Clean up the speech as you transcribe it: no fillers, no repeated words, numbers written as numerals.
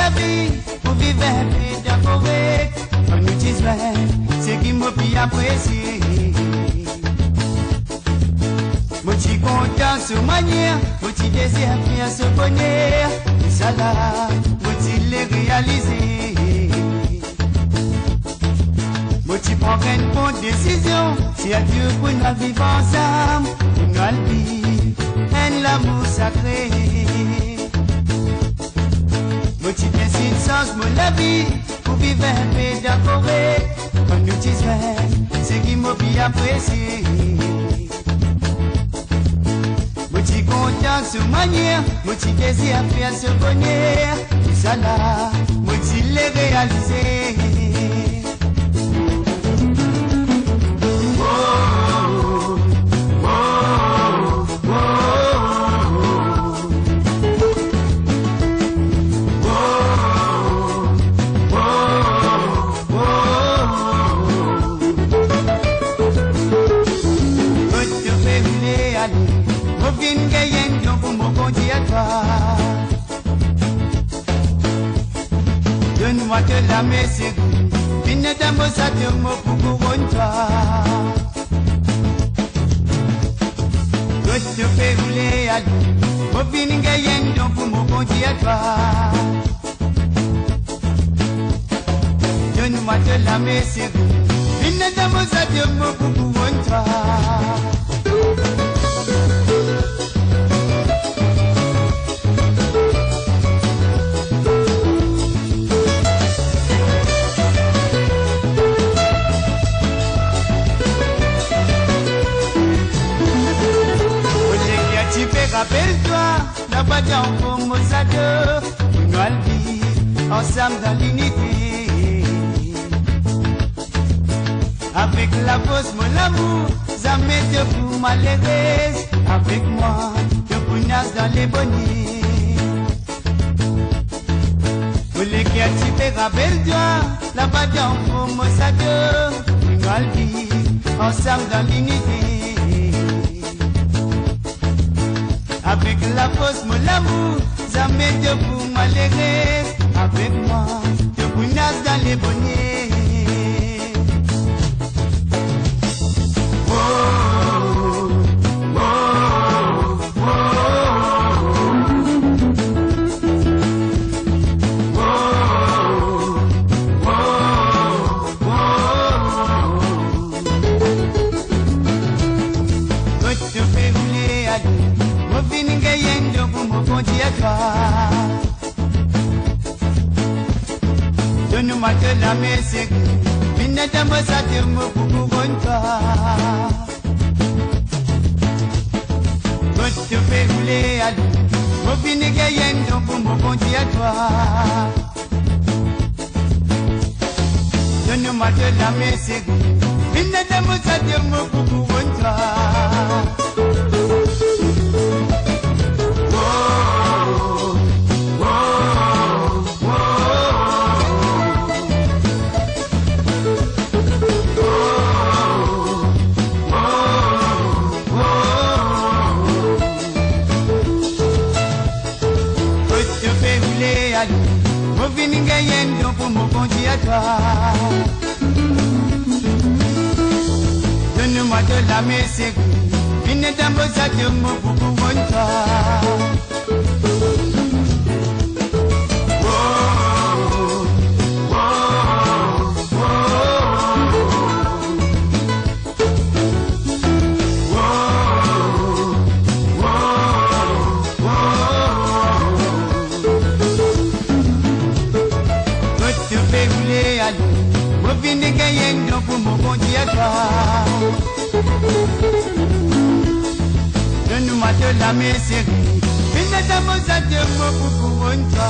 la vie, pour vivre un peu d'apporter. On utilise c'est qui m'a pu apprécier. Moi, je suis content sur manière, moi, je désire faire ce bonheur. Et ça là, moi, je l'ai réalisé. Moi, tu prends une bonne décision. Si à Dieu pour nous vivre ensemble, pour nous vivre un l'amour sacré. Moi, tu décides sans mon la vie, pour vivre un peu d'accord. Comme nous disons, c'est qui m'a bien apprécié. Moi, tu content sur manière, moi, tu désires faire ce bonheur. Et ça là, moi, tu l'ai réalisé. Donne-moi de la messie, une dame ça te mot pour couronne toi. Je te fais rouler à l'eau, pour finir gagnant pour mon bon Dieu à toi. Donne-moi de la messie, une dame ça te mot pour couronne toi. Rappelle-toi, la bataille pour Mozado, nous allons vivre ensemble dans l'unité. Avec la pause, mon amour, ça met de vous malheureuse. Avec moi, de punasse dans les bonnets. Pour les gars, rappelle-toi, la bataille pour Mozado, nous allons vivre ensemble dans l'unité. Avec la force, mon amour, ça met debout malheureux. Avec moi, de punasse dans les bonnets. Oh, oh, oh, donne-moi de la messie, une dame ça te me couronne toi. Je te fais rouler à l'eau, mon fini gagnant pour mon bon Dieu à toi. Donne-moi de la messie, une dame ça te me couronne toi. Mon fini gagnant pour mon bon Dieu à toi. Donne-moi de la messie, une dame ça te me couronne toi. Mon fini gagnant pour mon bon Dieu à toi. Donne-moi de la messie, une dame ça te me couronne toi.